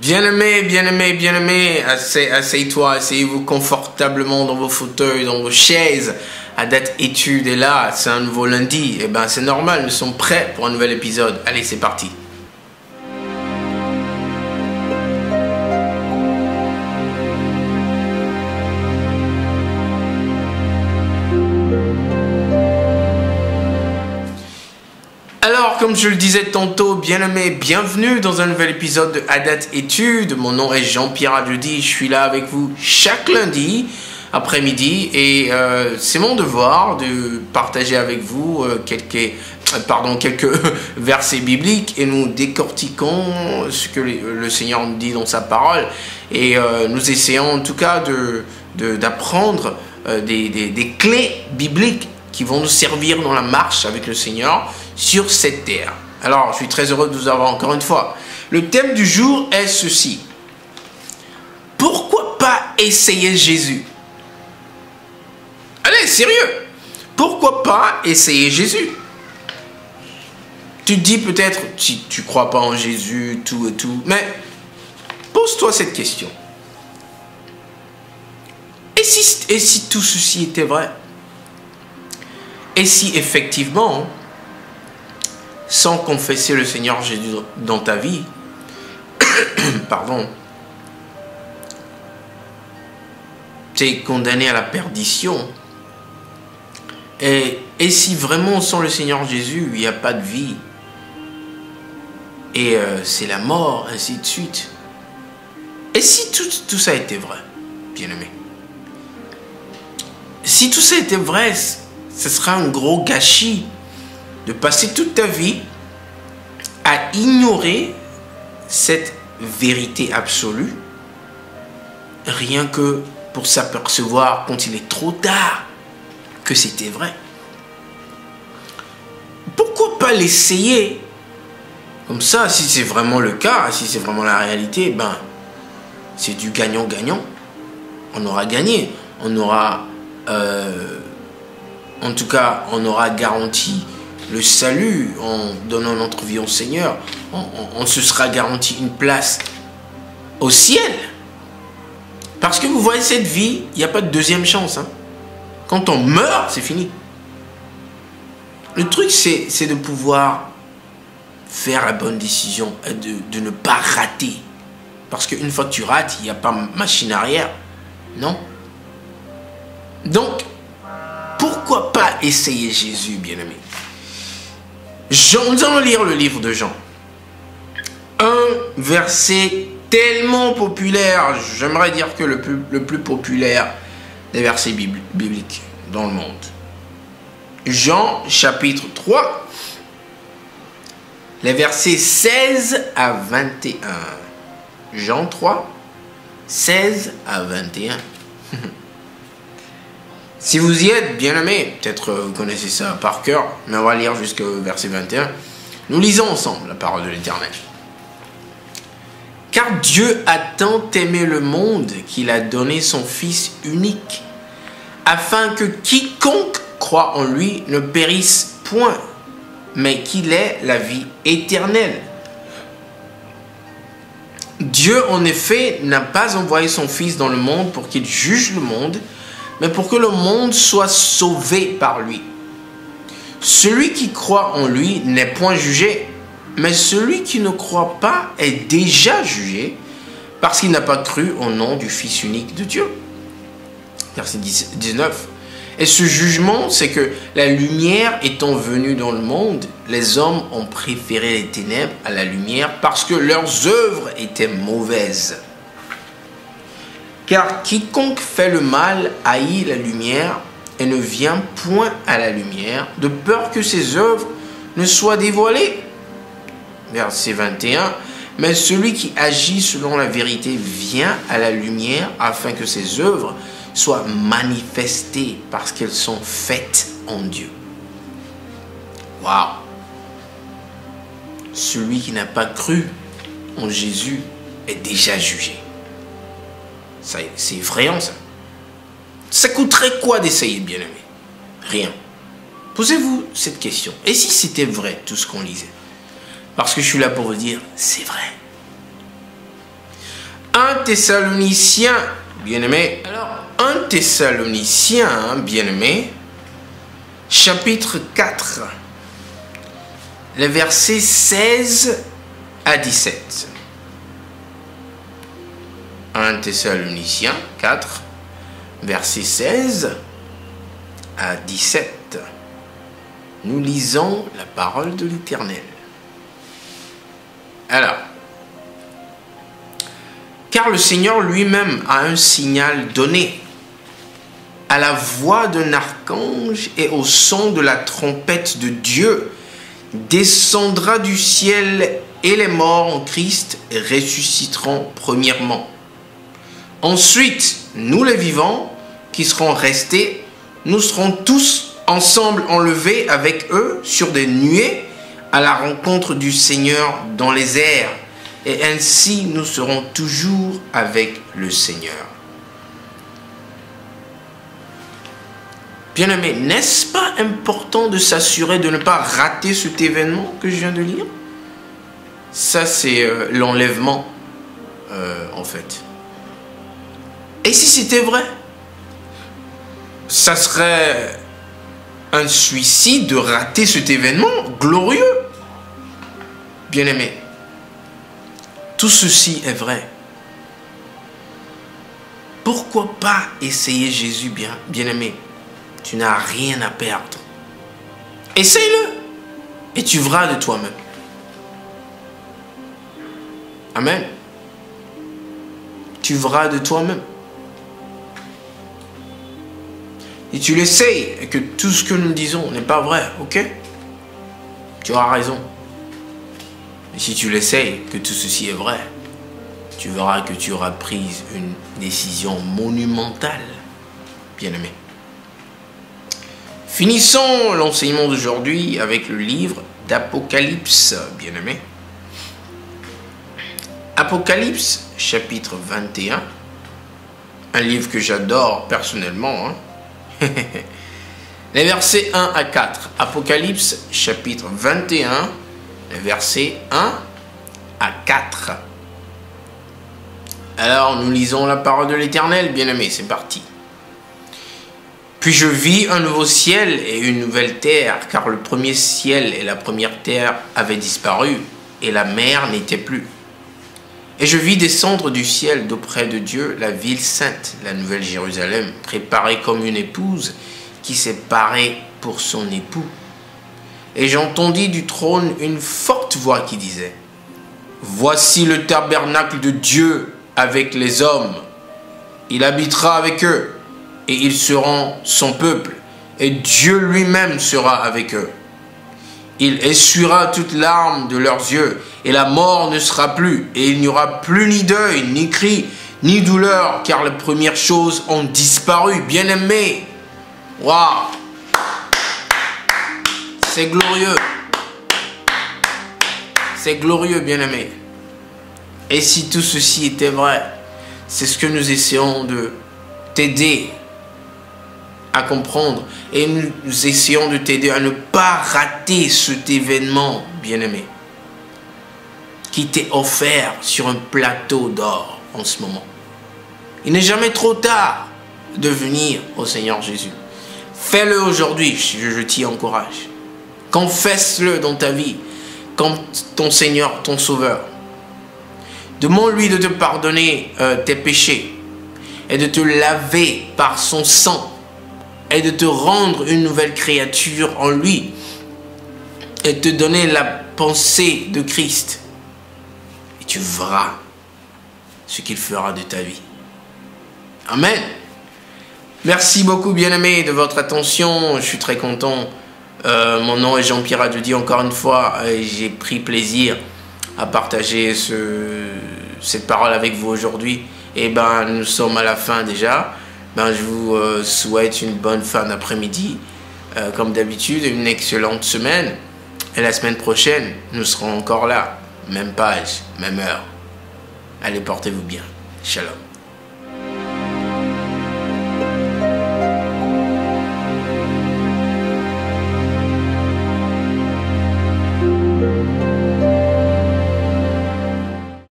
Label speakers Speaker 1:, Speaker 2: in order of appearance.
Speaker 1: Bien-aimé, asseyez-toi, asseyez-vous confortablement dans vos fauteuils, dans vos chaises. À date étude est là, c'est un nouveau lundi. Eh ben c'est normal, nous sommes prêts pour un nouvel épisode. Allez, c'est parti. Alors, comme je le disais tantôt, bien-aimé, bienvenue dans un nouvel épisode de Adat Études. Mon nom est Jean-Pierre Adjodi, je suis là avec vous chaque lundi après-midi et c'est mon devoir de partager avec vous quelques versets bibliques et nous décortiquons ce que le Seigneur nous dit dans sa parole et nous essayons en tout cas d'apprendre des clés bibliques qui vont nous servir dans la marche avec le Seigneur sur cette terre. Alors, je suis très heureux de vous avoir encore une fois. Le thème du jour est ceci. Pourquoi pas essayer Jésus? Allez, sérieux. Pourquoi pas essayer Jésus? Tu te dis peut-être, si tu ne crois pas en Jésus, tout et tout, mais pose-toi cette question. Et si tout ceci était vrai? Et si effectivement, sans confesser le Seigneur Jésus dans ta vie, pardon, tu es condamné à la perdition, et si vraiment sans le Seigneur Jésus, il n'y a pas de vie, et c'est la mort, ainsi de suite. Et si tout ça était vrai, bien-aimé? Si tout ça était vrai, ce sera un gros gâchis de passer toute ta vie à ignorer cette vérité absolue, rien que pour s'apercevoir quand il est trop tard que c'était vrai. Pourquoi pas l'essayer? Comme ça, si c'est vraiment le cas, si c'est vraiment la réalité, ben, c'est du gagnant-gagnant. On aura gagné. On aura... en tout cas, on aura garanti le salut en donnant notre vie au Seigneur. On se sera garanti une place au ciel. Parce que vous voyez, cette vie, il n'y a pas de deuxième chance. Hein. Quand on meurt, c'est fini. Le truc, c'est de pouvoir faire la bonne décision et de ne pas rater. Parce qu'une fois que tu rates, il n'y a pas machine arrière. Non. Donc, pourquoi pas essayer Jésus, bien-aimé? Nous allons lire le livre de Jean. Un verset tellement populaire, j'aimerais dire que le plus populaire des versets bibliques dans le monde. Jean, chapitre 3, les versets 16 à 21. Jean 3, 16 à 21. Si vous y êtes, bien aimé, peut-être vous connaissez ça par cœur, mais on va lire jusqu'au verset 21. Nous lisons ensemble la parole de l'Éternel. Car Dieu a tant aimé le monde qu'il a donné son Fils unique, afin que quiconque croit en lui ne périsse point, mais qu'il ait la vie éternelle. Dieu, en effet, n'a pas envoyé son Fils dans le monde pour qu'il juge le monde, mais pour que le monde soit sauvé par lui. Celui qui croit en lui n'est point jugé, mais celui qui ne croit pas est déjà jugé, parce qu'il n'a pas cru au nom du Fils unique de Dieu. Verset 19. Et ce jugement, c'est que la lumière étant venue dans le monde, les hommes ont préféré les ténèbres à la lumière, parce que leurs œuvres étaient mauvaises. Car quiconque fait le mal haït la lumière et ne vient point à la lumière, de peur que ses œuvres ne soient dévoilées. Verset 21. Mais celui qui agit selon la vérité vient à la lumière afin que ses œuvres soient manifestées parce qu'elles sont faites en Dieu. Waouh! Celui qui n'a pas cru en Jésus est déjà jugé. C'est effrayant, ça. Ça coûterait quoi d'essayer, bien-aimé? Rien. Posez-vous cette question. Et si c'était vrai, tout ce qu'on lisait? Parce que je suis là pour vous dire, c'est vrai. 1 Thessaloniciens, bien-aimé. Alors, 1 Thessaloniciens, bien-aimé, chapitre 4, les versets 16 à 17. 1 Thessaloniciens 4, versets 16 à 17. Nous lisons la parole de l'Éternel. Alors, car le Seigneur lui-même a un signal donné. À la voix d'un archange et au son de la trompette de Dieu, descendra du ciel et les morts en Christ ressusciteront premièrement. Ensuite, nous les vivants qui serons restés, nous serons tous ensemble enlevés avec eux sur des nuées à la rencontre du Seigneur dans les airs. Et ainsi, nous serons toujours avec le Seigneur. Bien-aimé, n'est-ce pas important de s'assurer de ne pas rater cet événement que je viens de lire? Ça, c'est l'enlèvement, en fait. Et si c'était vrai? Ça serait un suicide de rater cet événement glorieux. Bien-aimé, tout ceci est vrai. Pourquoi pas essayer Jésus, bien-aimé? Tu n'as rien à perdre. Essaye-le et tu verras de toi-même. Amen. Tu verras de toi-même. Et tu l'essayes et que tout ce que nous disons n'est pas vrai, ok? Tu auras raison. Mais si tu l'essayes, que tout ceci est vrai, tu verras que tu auras pris une décision monumentale, bien-aimé. Finissons l'enseignement d'aujourd'hui avec le livre d'Apocalypse, bien-aimé. Apocalypse, chapitre 21, un livre que j'adore personnellement, hein. Les versets 1 à 4. Apocalypse, chapitre 21, les versets 1 à 4. Alors, nous lisons la parole de l'Éternel, bien-aimé, c'est parti. Puis je vis un nouveau ciel et une nouvelle terre, car le premier ciel et la première terre avaient disparu, et la mer n'était plus. Et je vis descendre du ciel d'auprès de Dieu la ville sainte, la nouvelle Jérusalem, préparée comme une épouse qui s'est parée pour son époux. Et j'entendis du trône une forte voix qui disait, « Voici le tabernacle de Dieu avec les hommes. Il habitera avec eux, et ils seront son peuple, et Dieu lui-même sera avec eux. Il essuiera toute larme de leurs yeux, et la mort ne sera plus, et il n'y aura plus ni deuil, ni cri, ni douleur, car les premières choses ont disparu. » Bien-aimés, waouh, c'est glorieux. C'est glorieux, bien-aimés. Et si tout ceci était vrai, c'est ce que nous essayons de t'aider à comprendre, et nous essayons de t'aider à ne pas rater cet événement, bien-aimé, qui t'est offert sur un plateau d'or en ce moment. Il n'est jamais trop tard de venir au Seigneur Jésus. Fais-le aujourd'hui, je t'y encourage. Confesse-le dans ta vie comme ton Seigneur, ton Sauveur. Demande-lui de te pardonner tes péchés et de te laver par son sang et de te rendre une nouvelle créature en lui et te donner la pensée de Christ. Et tu verras ce qu'il fera de ta vie. Amen. Merci beaucoup, bien-aimés, de votre attention. Je suis très content. Mon nom est Jean-Pierre Adjudi. Encore une fois, j'ai pris plaisir à partager cette parole avec vous aujourd'hui. Et ben, nous sommes à la fin déjà. Je vous souhaite une bonne fin d'après-midi. Comme d'habitude, une excellente semaine. Et la semaine prochaine, nous serons encore là. Même page, même heure. Allez, portez-vous bien. Shalom.